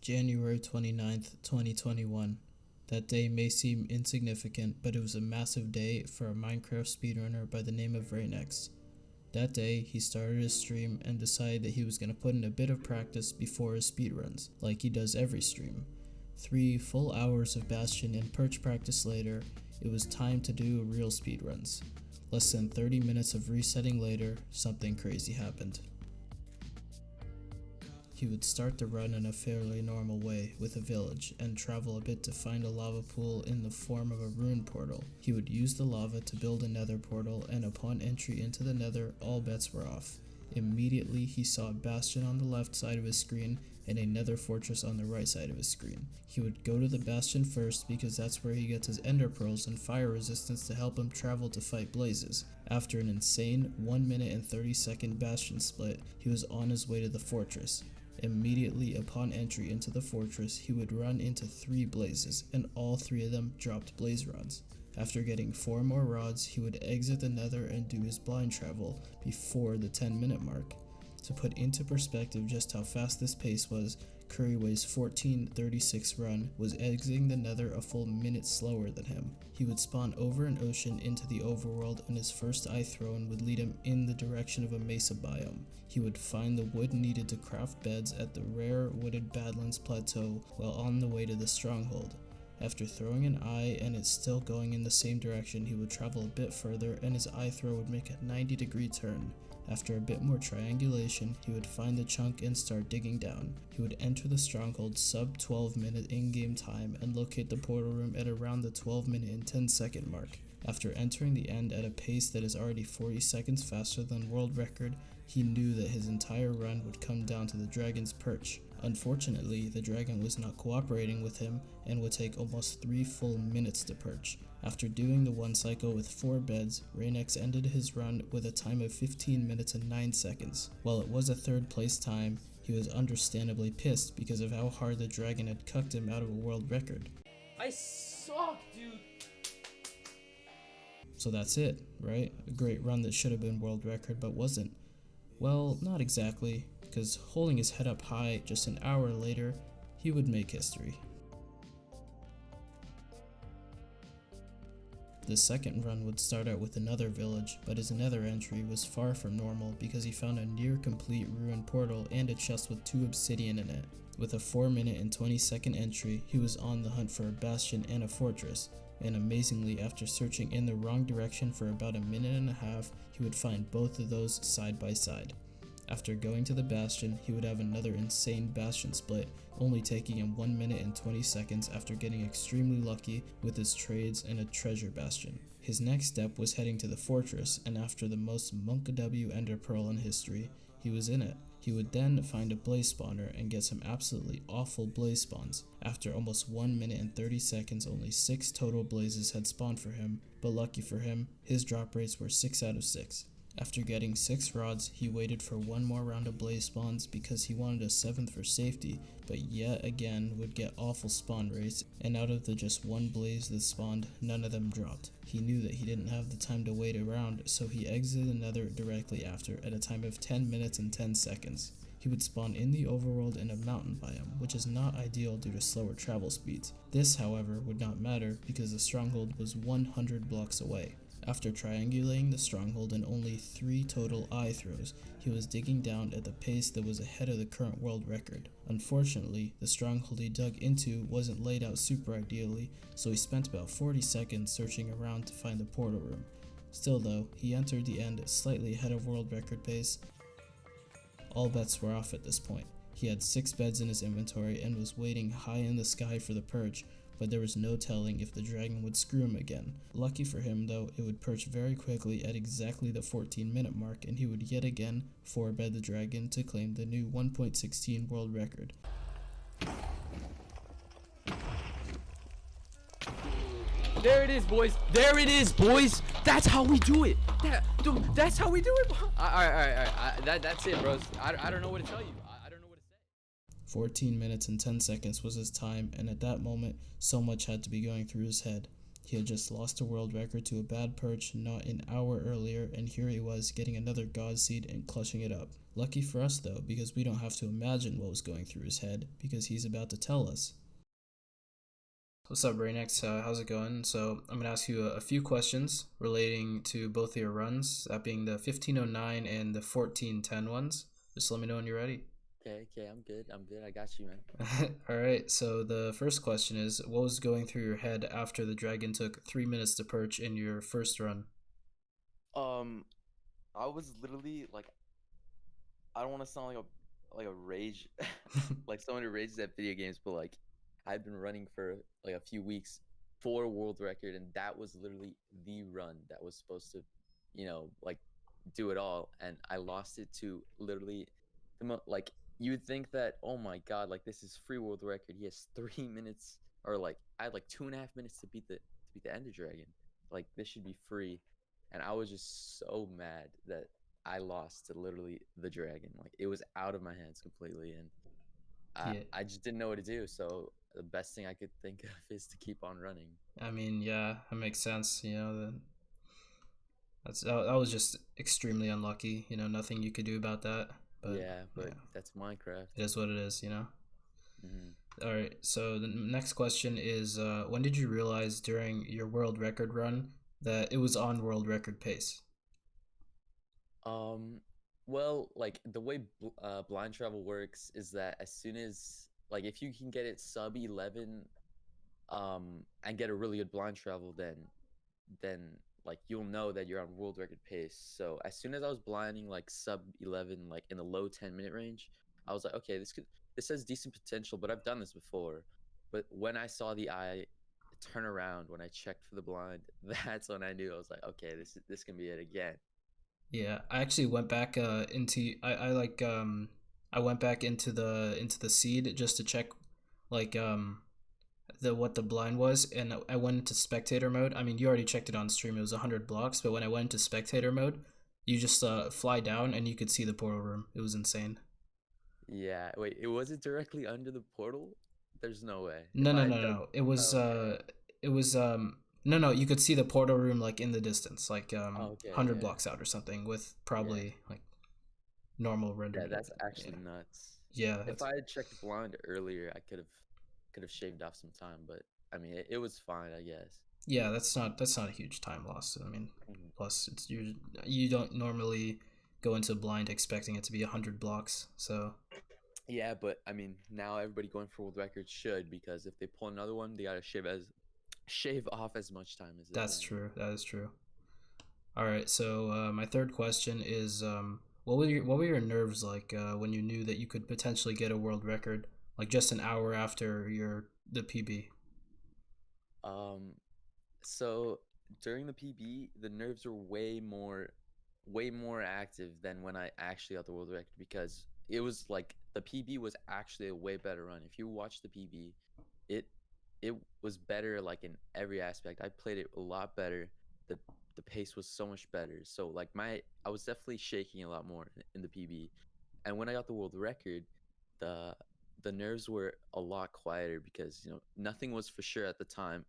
January 29th, 2021. That day may seem insignificant, but it was a massive day for a Minecraft speedrunner by the name of Reignex. That day, he started his stream and decided that he was going to put in a bit of practice before his speedruns, like he does every stream. 3 full hours of Bastion and Perch practice later, it was time to do real speedruns. Less than 30 minutes of resetting later, something crazy happened. He would start the run in a fairly normal way with a village and travel a bit to find a lava pool in the form of a ruin portal. He would use the lava to build a nether portal, and upon entry into the nether, all bets were off. Immediately he saw a bastion on the left side of his screen and a nether fortress on the right side of his screen. He would go to the bastion first because that's where he gets his ender pearls and fire resistance to help him travel to fight blazes. After an insane 1 minute and 30-second bastion split, he was on his way to the fortress. Immediately upon entry into the fortress, he would run into 3 blazes, and all 3 of them dropped blaze rods. After getting 4 more rods, he would exit the nether and do his blind travel before the 10-minute mark. To put into perspective just how fast this pace was, Curryway's 14:36 run was exiting the nether a full minute slower than him. He would spawn over an ocean into the overworld, and his first eye thrown would lead him in the direction of a mesa biome. He would find the wood needed to craft beds at the rare wooded Badlands plateau while on the way to the stronghold. After throwing an eye and it still going in the same direction, he would travel a bit further and his eye throw would make a 90-degree turn. After a bit more triangulation, he would find the chunk and start digging down. He would enter the stronghold sub 12-minute in-game time and locate the portal room at around the 12-minute and 10-second mark. After entering the end at a pace that is already 40 seconds faster than world record, he knew that his entire run would come down to the dragon's perch. Unfortunately, the dragon was not cooperating with him and would take almost 3 full minutes to perch. After doing the 1 cycle with 4 beds, Reignex ended his run with a time of 15 minutes and 9 seconds. While it was a 3rd place time, he was understandably pissed because of how hard the dragon had cucked him out of a world record. I suck, dude. So that's it, right? A great run that should have been world record but wasn't. Well, not exactly, because holding his head up high just an hour later, he would make history. The second run would start out with another village, but his nether entry was far from normal because he found a near complete ruined portal and a chest with 2 obsidian in it. With a 4-minute and 20-second entry, he was on the hunt for a bastion and a fortress, and amazingly, after searching in the wrong direction for about a minute and a half, he would find both of those side by side. After going to the bastion, he would have another insane bastion split, only taking him 1 minute and 20 seconds after getting extremely lucky with his trades and a treasure bastion. His next step was heading to the fortress, and after the most monk-W ender pearl in history, he was in it. He would then find a blaze spawner and get some absolutely awful blaze spawns. After almost 1 minute and 30 seconds, only 6 total blazes had spawned for him, but lucky for him, his drop rates were 6 out of 6. After getting 6 rods, he waited for 1 more round of blaze spawns because he wanted a 7th for safety, but yet again would get awful spawn rates, and out of the just 1 blaze that spawned, none of them dropped. He knew that he didn't have the time to wait around, so he exited another directly after at a time of 10 minutes and 10 seconds. He would spawn in the overworld in a mountain biome, which is not ideal due to slower travel speeds. This, however, would not matter because the stronghold was 100 blocks away. After triangulating the stronghold in only 3 total eye throws, he was digging down at the pace that was ahead of the current world record. Unfortunately, the stronghold he dug into wasn't laid out super ideally, so he spent about 40 seconds searching around to find the portal room. Still though, he entered the end slightly ahead of world record pace. All bets were off at this point. He had 6 beds in his inventory and was waiting high in the sky for the perch, but there was no telling if the dragon would screw him again. Lucky for him though, it would perch very quickly at exactly the 14-minute mark, and he would yet again 4-bed the dragon to claim the new 1.16 world record. There it is, boys. There it is, boys. That's how we do it. Dude, that's how we do it. Alright. That's it, bros. I don't know what to tell you. I don't know what to say. 14 minutes and 10 seconds was his time, and at that moment, so much had to be going through his head. He had just lost a world record to a bad perch not an hour earlier, and here he was getting another god seed and clutching it up. Lucky for us though, because we don't have to imagine what was going through his head, because he's about to tell us. What's up, Reignex? How's it going? So I'm gonna ask you a few questions relating to both of your runs, that being the 1509 and the 1410 ones. Just let me know when you're ready. Okay, I'm good. I got you, man. All right. So the first question is, what was going through your head after the dragon took 3 minutes to perch in your first run? Um, I was literally like, I don't want to sound like a rage, like someone who rages at video games, but like, I've been running for like a few weeks for a world record, and that was literally the run that was supposed to, like, do it all, and I lost it to literally like, you would think that, oh my God, like this is free world record. He has 3 minutes, or like I had like 2.5 minutes to beat the Ender Dragon. Like this should be free, and I was just so mad that I lost to literally the dragon. Like it was out of my hands completely, and Yeah. I just didn't know what to do. So the best thing I could think of is to keep on running. I mean, yeah, that makes sense. That was just extremely unlucky. Nothing you could do about that. But Yeah, yeah, but that's Minecraft. it is what it is. Hmm. All right. So the next question is, when did you realize during your world record run that it was on world record pace? Um, well, like the way blind travel works is that as soon as, like, if you can get it sub 11, and get a really good blind travel, then like you'll know that you're on world record pace. So as soon as I was blinding like sub 11, like in the low 10-minute range, I was like, okay, this has decent potential, but I've done this before. But when I saw the eye turn around when I checked for the blind, that's when I knew. I was like, okay, this can be it again. Yeah, I actually went back into I went back into the seed just to check like the what the blind was, and I went into spectator mode. I mean, you already checked it on stream. It was 100 blocks, but when I went into spectator mode, you just fly down and you could see the portal room. It was insane. Yeah, wait, it was it directly under the portal? There's no way. No, If no, I no, had no, done, no. It was oh, okay. no, no. You could see the portal room like in the distance, like Oh, okay, 100 yeah, blocks out or something, with yeah. probably like normal render. Yeah, that's Yeah, actually nuts. yeah. If That's I had checked blind earlier, I could have shaved off some time, but I mean, it was fine, I guess. Yeah, that's not a huge time loss. I mean, Mhm. plus you don't normally go into blind expecting it to be 100 blocks. So Yeah, but I mean, now everybody going for world records should, because if they pull another one, they gotta shave off as much time as they that's can. true. That is true. All right. So my third question is, what were your nerves like when you knew that you could potentially get a world record, like just an hour after the PB? Um, so during the PB, the nerves were way more active than when I actually got the world record, because it was like the PB was actually a way better run. If you watch the PB, it it was better like in every aspect. I played it a lot better. The the pace was so much better. So like I was definitely shaking a lot more in the PB. And when I got the world record, the the nerves were a lot quieter, because nothing was for sure at the time.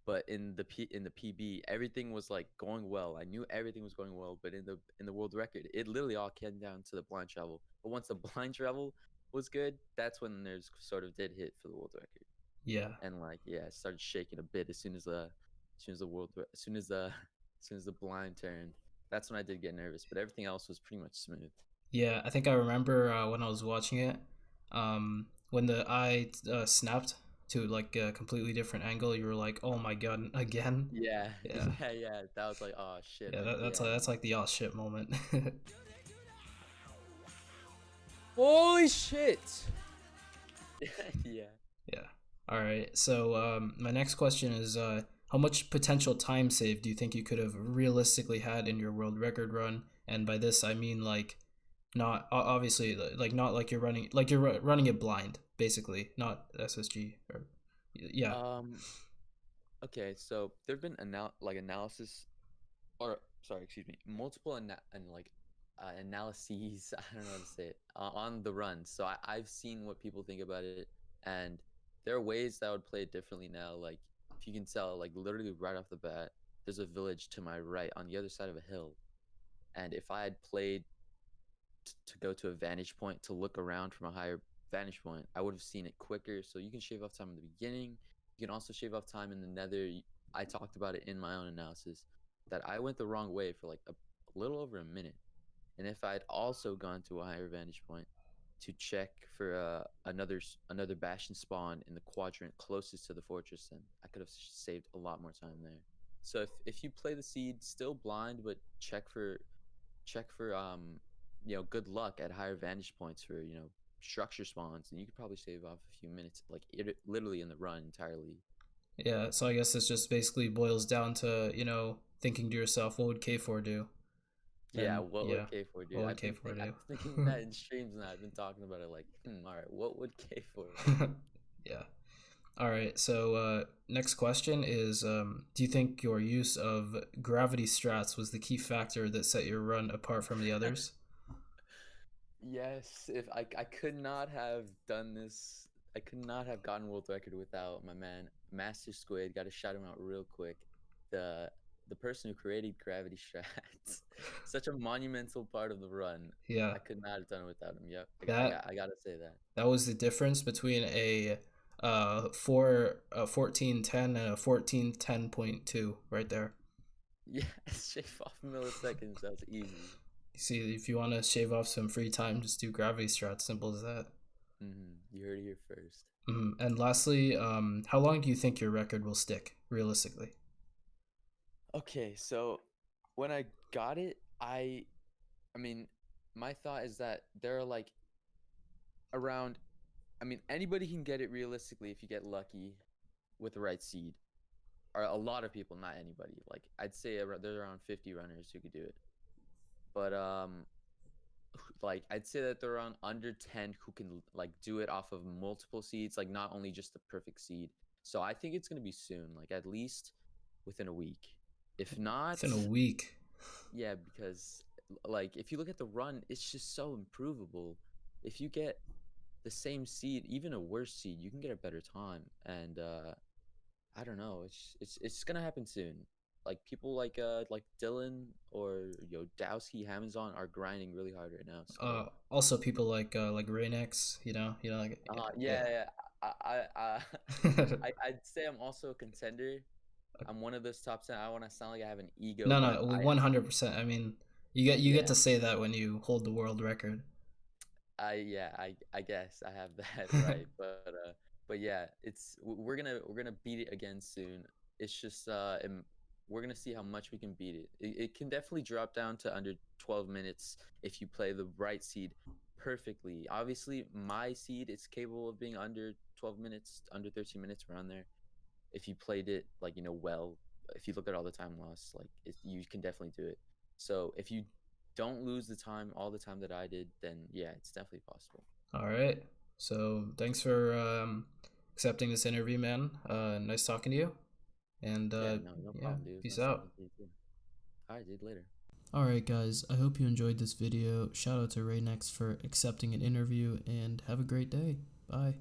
But in the PB, everything was like going well. I knew everything was going well, but in the world record, it literally all came down to the blind travel. But once the blind travel was good, that's when the nerves sort of did hit for the world record. Yeah. And like, yeah, I started shaking a bit as soon as the as soon as the blind turned. That's when I did get nervous, but everything else was pretty much smooth. Yeah, I think I remember when I was watching it, when the eye snapped to like a completely different angle. You were like, "Oh my god, again!" Yeah, Yeah, yeah. That was like, oh shit, yeah. That's like the "oh shit" moment. Holy shit! yeah. Yeah. All right. So my next question is, how much potential time save do you think you could have realistically had in your world record run? And by this, I mean like, not obviously like not like you're running it blind, basically, not SSG or yeah. Um. Okay, so there've been analysis, or sorry, excuse me, multiple analyses. I don't know how to say it, on the run. So I've seen what people think about it, and there are ways that I would play it differently now. Like, if you can tell, like literally right off the bat, there's a village to my right on the other side of a hill. And if I had played to go to a vantage point to look around from a higher vantage point, I would have seen it quicker. So you can shave off time in the beginning. You can also shave off time in the nether. I talked about it in my own analysis that I went the wrong way for like a little over a minute. And if I'd also gone to a higher vantage point to check for another bastion spawn in the quadrant closest to the fortress, then I could have saved a lot more time there. So if you play the seed still blind, but check for good luck at higher vantage points for structure spawns, and you could probably save off a few minutes, like literally in the run entirely. Yeah, so I guess this just basically boils down to, thinking to yourself, what would K4 do? Yeah, Then, what would K4 do? what would I've been K4 do? thinking that in streams now. I've been talking about it like, all right, what would K4 do? Yeah. All right, so next question is, do you think your use of gravity strats was the key factor that set your run apart from the others? Yes, if I could not have done this, I could not have gotten world record without my man Master Squid. Got to shout him out real quick. The the person who created gravity strats, such a monumental part of the run. Yeah, I could not have done it without him. Yep, that I gotta say that. that was the difference between a 1410 and a 1410.2 right there. Yeah, shave off milliseconds. That's easy. You see, if you want to shave off some free time, just do gravity strats. Simple as that. You heard it here first. And lastly, how long do you think your record will stick, realistically? Okay, so when I got it, I mean, my thought is that there are like around, I mean, anybody can get it realistically if you get lucky with the right seed. Or a lot of people, not anybody. Like I'd say there's around 50 runners who could do it. But like I'd say that there are around under 10 who can like do it off of multiple seeds, like not only just the perfect seed. So I think it's gonna be soon, like at least within a week. If not, Within a week. yeah, because like if you look at the run, it's just so improvable. If you get the same seed, even a worse seed, you can get a better time. And I don't know, it's gonna happen soon. Like people like Dylan or Dowski Hamazon are grinding really hard right now. So Also people like Reignex, like yeah. I'd say I'm also a contender. I'm one of those top 10. I want to sound like I have an ego, No, but 100%. I mean, you get to say that when you hold the world record. I guess I have that right, but yeah, we're gonna beat it again soon. It's just we're gonna see how much we can beat it. It can definitely drop down to under 12 minutes if you play the right seed perfectly. Obviously, my seed is capable of being under 12 minutes, under 13 minutes, around there. If you played it like well, if you look at all the time lost, like you can definitely do it. So if you don't lose all the time that I did, then yeah, it's definitely possible. All right. So thanks for accepting this interview, man. Nice talking to you. And yeah, no problem, dude. Peace out. All right, dude. Later. Alright guys, I hope you enjoyed this video. Shout out to Reignex for accepting an interview, and have a great day. Bye.